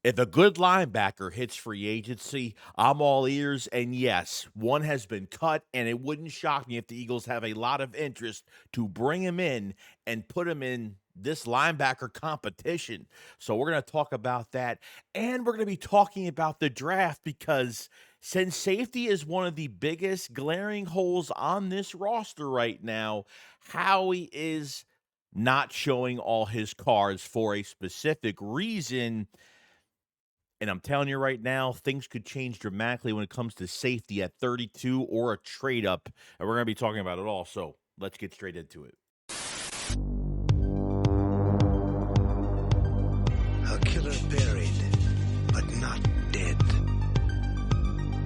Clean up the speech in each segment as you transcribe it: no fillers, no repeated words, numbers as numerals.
If a good linebacker hits free agency, I'm all ears. And yes, one has been cut, and it wouldn't shock me if the Eagles have a lot of interest to bring him in and put him in this linebacker competition. So we're going to talk about that. And we're going to be talking about the draft because since safety is one of the biggest glaring holes on this roster right now, Howie is not showing all his cards for a specific reason. And I'm telling you right now, things could change dramatically when it comes to safety at 32 or a trade up. And we're going to be talking about it all. So let's get straight into it. A killer buried, but not dead.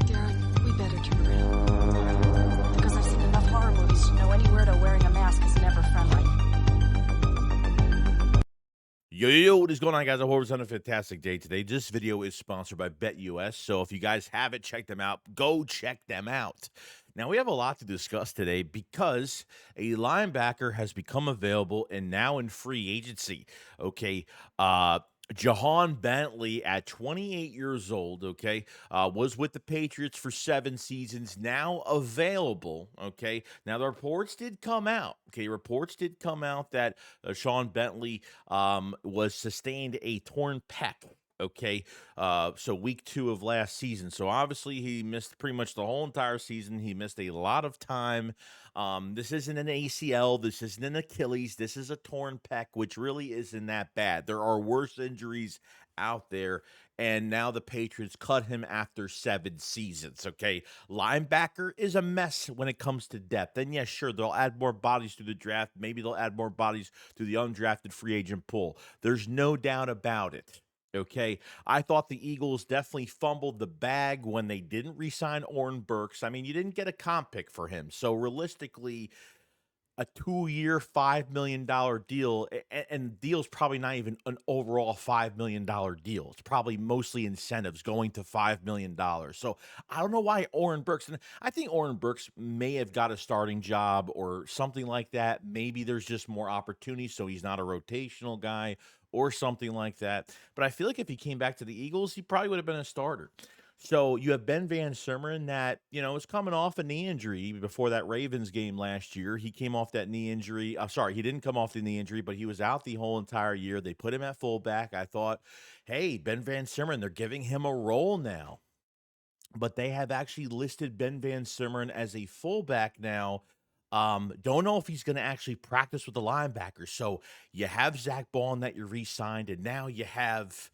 Darren, we better turn around. Because I've seen enough horror movies to know any weirdo wearing a mask is never friendly. Yo, what is going on, guys? I hope it's on a fantastic day today. This video is sponsored by BetUS, so if you guys haven't checked them out, go check them out. Now, we have a lot to discuss today because a linebacker has become available and now in free agency. Okay, Jahan Bentley at 28 years old, okay, was with the Patriots for 7 seasons, now available, okay. Now, the reports did come out, okay, that Sean Bentley was sustained a torn pec, okay, so week 2 of last season. So, obviously, he missed pretty much the whole entire season. He missed a lot of time. This isn't an ACL. This isn't an Achilles. This is a torn pec, which really isn't that bad. There are worse injuries out there, and now the Patriots cut him after 7 seasons, okay? Linebacker is a mess when it comes to depth. And yes, sure, they'll add more bodies to the draft. Maybe they'll add more bodies to the undrafted free agent pool. There's no doubt about it. Okay, I thought the Eagles definitely fumbled the bag when they didn't re-sign Oren Burks. I mean, you didn't get a comp pick for him. So realistically, a 2-year, $5 million deal, and the deal's probably not even an overall $5 million deal. It's probably mostly incentives going to $5 million. So I don't know why Oren Burks, and I think Oren Burks may have got a starting job or something like that. Maybe there's just more opportunity, so he's not a rotational guy or something like that. But I feel like if he came back to the Eagles, he probably would have been a starter. So you have Ben Van Sumeren that, is coming off a knee injury before that Ravens game last year. He came off that knee injury. Sorry, he didn't come off the knee injury, but he was out the whole entire year. They put him at fullback. I thought, hey, Ben Van Sumeren, they're giving him a role now. But they have actually listed Ben Van Sumeren as a fullback now. Don't know if he's going to actually practice with the linebackers. So you have Zach Baldwin that you re-signed, and now you have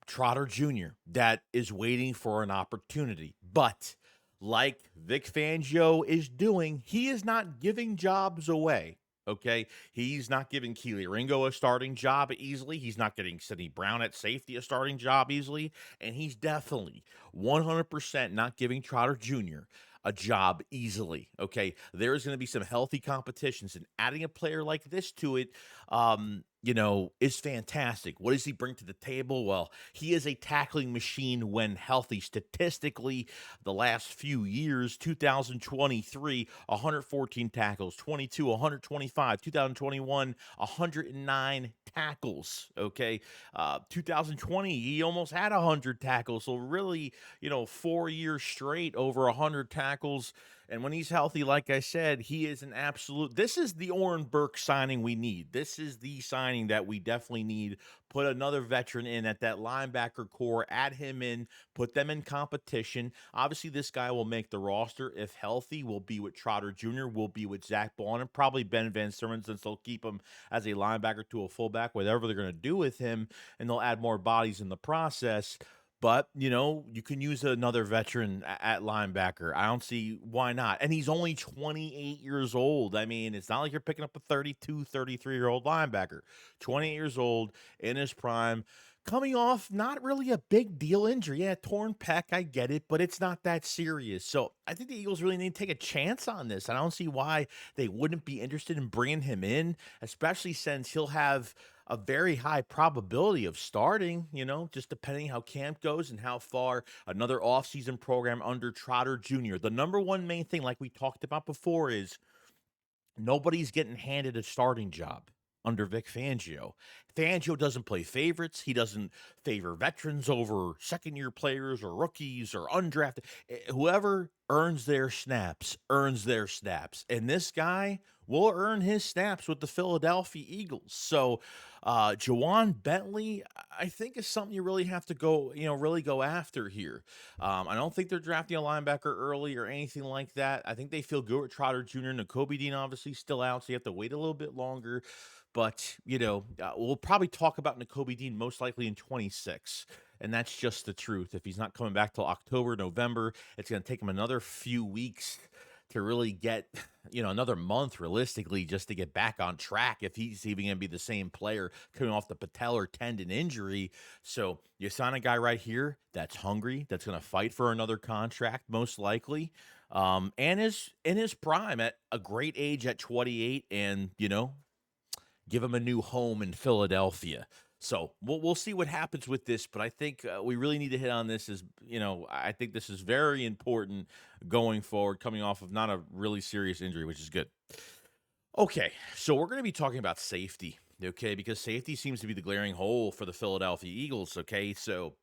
Trotter Jr. that is waiting for an opportunity. But like Vic Fangio is doing, he is not giving jobs away. Okay. He's not giving Keely Ringo a starting job easily. He's not getting Sidney Brown at safety a starting job easily. And he's definitely 100% not giving Trotter Jr. a job easily. Okay. There's going to be some healthy competitions, and adding a player like this to it, is fantastic. What does he bring to the table? Well, he is a tackling machine when healthy. Statistically, the last few years, 2023, 114 tackles, 22, 125, 2021, 109 tackles. Okay. 2020, he almost had 100 tackles. So really, 4 years straight over 100 tackles. And when he's healthy, like I said, he is an absolute. This is the Oren Burke signing we need. This is the signing that we definitely need. Put another veteran in at that linebacker core, add him in, put them in competition. Obviously, this guy will make the roster if healthy. Will be with Trotter Jr., will be with Zach Baldwin, and probably Ben Van Sumeren, since they'll keep him as a linebacker to a fullback, whatever they're going to do with him, and they'll add more bodies in the process. But, you can use another veteran at linebacker. I don't see why not. And he's only 28 years old. I mean, it's not like you're picking up a 32, 33-year-old linebacker. 28 years old, in his prime, coming off not really a big deal injury. Yeah, torn pec, I get it, but it's not that serious. So I think the Eagles really need to take a chance on this. I don't see why they wouldn't be interested in bringing him in, especially since he'll have a very high probability of starting, just depending how camp goes and how far another offseason program under Trotter Jr. The number one main thing, like we talked about before, is nobody's getting handed a starting job. under Vic Fangio. Fangio doesn't play favorites. He doesn't favor veterans over second-year players or rookies or undrafted. Whoever earns their snaps, earns their snaps. And this guy will earn his snaps with the Philadelphia Eagles. So, Jawan Bentley, I think is something you really have to go, really go after here. I don't think they're drafting a linebacker early or anything like that. I think they feel good with Trotter Jr. and Nakobe Dean obviously still out, so you have to wait a little bit longer. But, we'll probably talk about Nakobe Dean most likely in 26. And that's just the truth. If he's not coming back till October, November, it's going to take him another few weeks to really get, another month realistically just to get back on track if he's even going to be the same player coming off the patellar tendon injury. So you sign a guy right here that's hungry, that's going to fight for another contract most likely, and is in his prime at a great age at 28, and give him a new home in Philadelphia. So we'll see what happens with this, but I think we really need to hit on this. I think this is very important going forward, coming off of not a really serious injury, which is good. Okay, so we're going to be talking about safety, okay, because safety seems to be the glaring hole for the Philadelphia Eagles, okay? So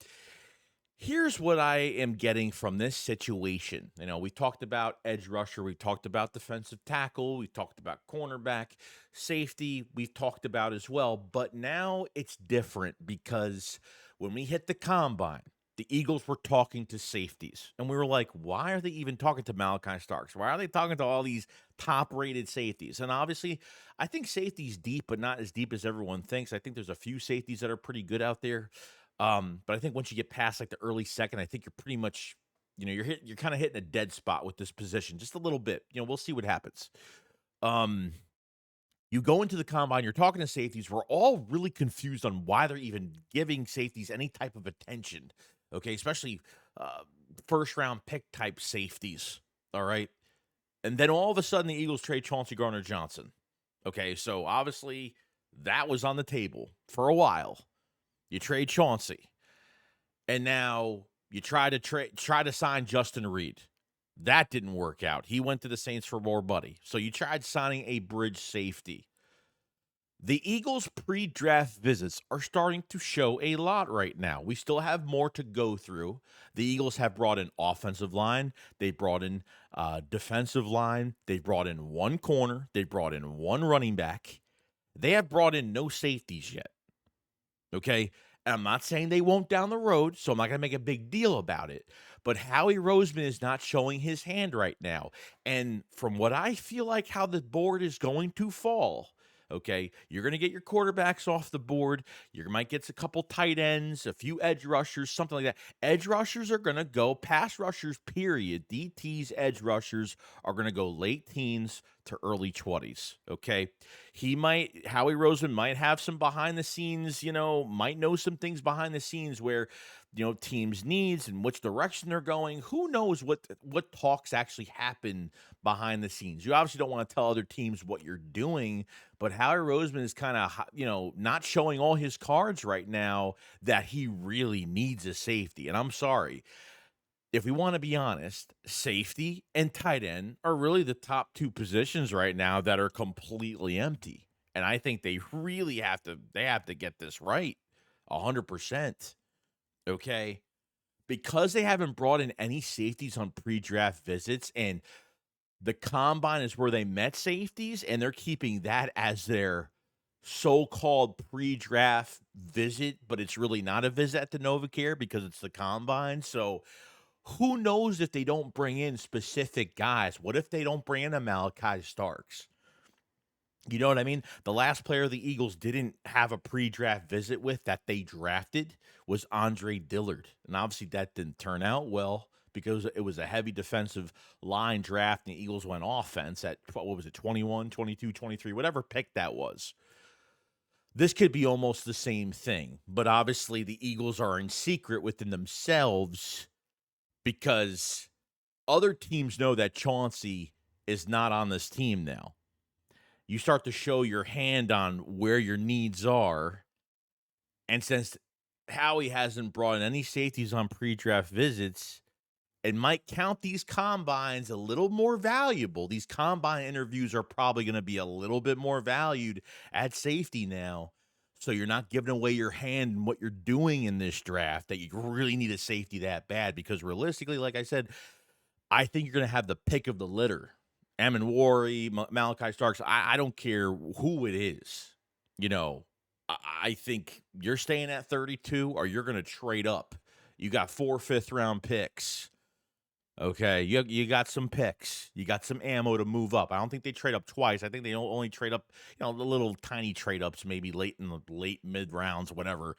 here's what I am getting from this situation. We talked about edge rusher, we talked about defensive tackle, we talked about cornerback, safety, we've talked about as well. But now it's different because when we hit the combine, the Eagles were talking to safeties. And we were like, why are they even talking to Malachi Starks? Why are they talking to all these top-rated safeties? And obviously, I think safety's deep, but not as deep as everyone thinks. I think there's a few safeties that are pretty good out there. But I think once you get past like the early second, I think you're pretty much, you're kind of hitting a dead spot with this position just a little bit. We'll see what happens. You go into the combine, you're talking to safeties. We're all really confused on why they're even giving safeties any type of attention. Okay, especially first round pick type safeties. All right. And then all of a sudden the Eagles trade Chauncey Gardner-Johnson. Okay, so obviously that was on the table for a while. You trade Chauncey, and now you try to sign Justin Reed. That didn't work out. He went to the Saints for more money. So you tried signing a bridge safety. The Eagles' pre-draft visits are starting to show a lot right now. We still have more to go through. The Eagles have brought in offensive line. They brought in defensive line. They brought in one corner. They brought in one running back. They have brought in no safeties yet. Okay, and I'm not saying they won't down the road, so I'm not going to make a big deal about it. But Howie Roseman is not showing his hand right now. And from what I feel like how the board is going to fall, okay, you're going to get your quarterbacks off the board. You might get a couple tight ends, a few edge rushers, something like that. Edge rushers are going to go, pass rushers, period. DT's edge rushers are going to go late teens to early 20s, okay? Howie Roseman might have some behind the scenes, might know some things behind the scenes where, teams' needs and which direction they're going. Who knows what talks actually happen behind the scenes? You obviously don't want to tell other teams what you're doing, but Howie Roseman is kind of, not showing all his cards right now that he really needs a safety. And I'm sorry. If we want to be honest, safety and tight end are really the top two positions right now that are completely empty. And I think they really have to get this right 100%. Okay? Because they haven't brought in any safeties on pre-draft visits, and the combine is where they met safeties, and they're keeping that as their so-called pre-draft visit, but it's really not a visit at the NovaCare because it's the combine. So who knows if they don't bring in specific guys? What if they don't bring in a Malachi Starks? You know what I mean? The last player the Eagles didn't have a pre-draft visit with that they drafted was Andre Dillard. And obviously that didn't turn out well because it was a heavy defensive line draft and the Eagles went offense at, 21, 22, 23, whatever pick that was. This could be almost the same thing, but obviously the Eagles are in secret within themselves because other teams know that Chauncey is not on this team now. You start to show your hand on where your needs are. And since Howie hasn't brought in any safeties on pre-draft visits, and might count these combines a little more valuable. These combine interviews are probably going to be a little bit more valued at safety now. So you're not giving away your hand and what you're doing in this draft that you really need a safety that bad because realistically, like I said, I think you're going to have the pick of the litter. Amin Wari, Malachi Starks. I don't care who it is. You know, I think you're staying at 32 or you're going to trade up. You got 4 5th-round picks. Okay, you got some picks. You got some ammo to move up. I don't think they trade up twice. I think they only trade up, the little tiny trade ups, maybe late in the late mid rounds, whatever.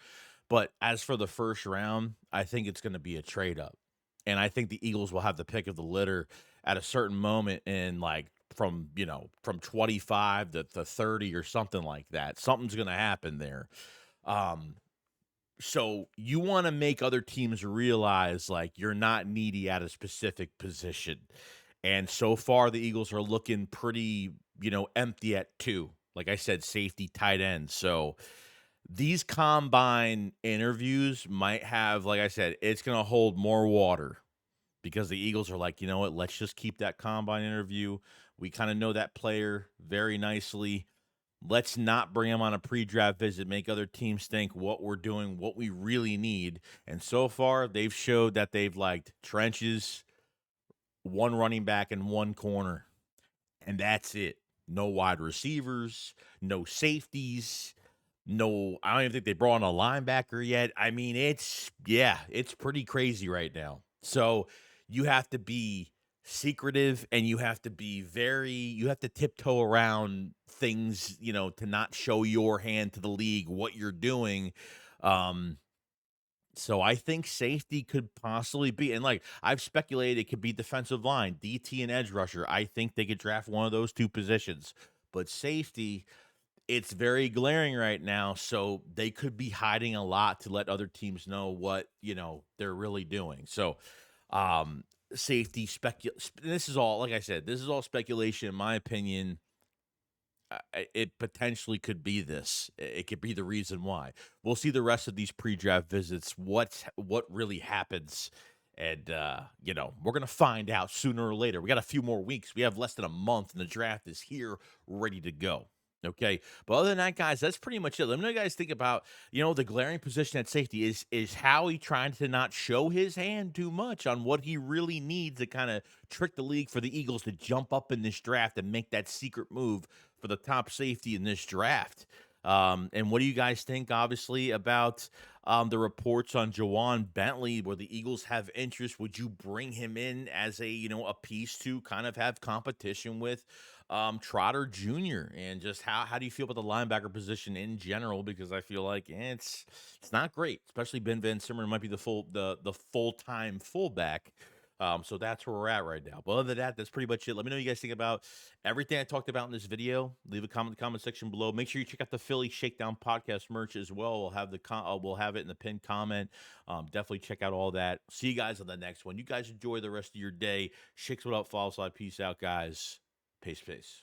But as for the first round, I think it's going to be a trade up, and I think the Eagles will have the pick of the litter at a certain moment in from 25 to 30 or something like that. Something's going to happen there. Um, so you want to make other teams realize like you're not needy at a specific position. And so far the Eagles are looking pretty, empty at two. Like I said, safety, tight end. So these combine interviews might have, like I said, it's going to hold more water because the Eagles are like, you know what, let's just keep that combine interview. We kind of know that player very nicely. Let's not bring him on a pre-draft visit, make other teams think what we're doing, what we really need. And so far, they've showed that they've liked trenches, one running back, and one corner. And that's it. No wide receivers, no safeties, no, I don't even think they brought on a linebacker yet. I mean, it's pretty crazy right now. So you have to be secretive and you have to be you have to tiptoe around things, to not show your hand to the league what you're doing. Um, so I think safety could possibly be, and like I've speculated, it could be defensive line, DT and edge rusher. I think they could draft one of those two positions, but safety, it's very glaring right now, so they could be hiding a lot to let other teams know what, they're really doing. So, um, safety this is all, like I said, this is all speculation in my opinion. It potentially could be this. It could be the reason why. We'll see the rest of these pre-draft visits, what really happens, and we're gonna find out sooner or later. We got a few more weeks. We have less than a month, and the draft is here, ready to go. Okay, but other than that, guys, that's pretty much it. Let me know what you guys think about the glaring position at safety. Is Howie trying to not show his hand too much on what he really needs to kind of trick the league for the Eagles to jump up in this draft and make that secret move for the top safety in this draft? And what do you guys think, obviously, about the reports on Jawan Bentley, where the Eagles have interest? Would you bring him in as a piece to kind of have competition with Trotter Jr.? And just how do you feel about the linebacker position in general? Because I feel like it's not great, especially Ben Van Simmer might be the full-time fullback. So that's where we're at right now. But other than that, that's pretty much it. Let me know what you guys think about everything I talked about in this video. Leave a comment in the comment section below. Make sure you check out the Philly Shakedown podcast merch as well. We'll have it in the pinned comment. Definitely check out all that. See you guys on the next one. You guys enjoy the rest of your day. Shakes what up, follow slide. Peace out, guys. Peace.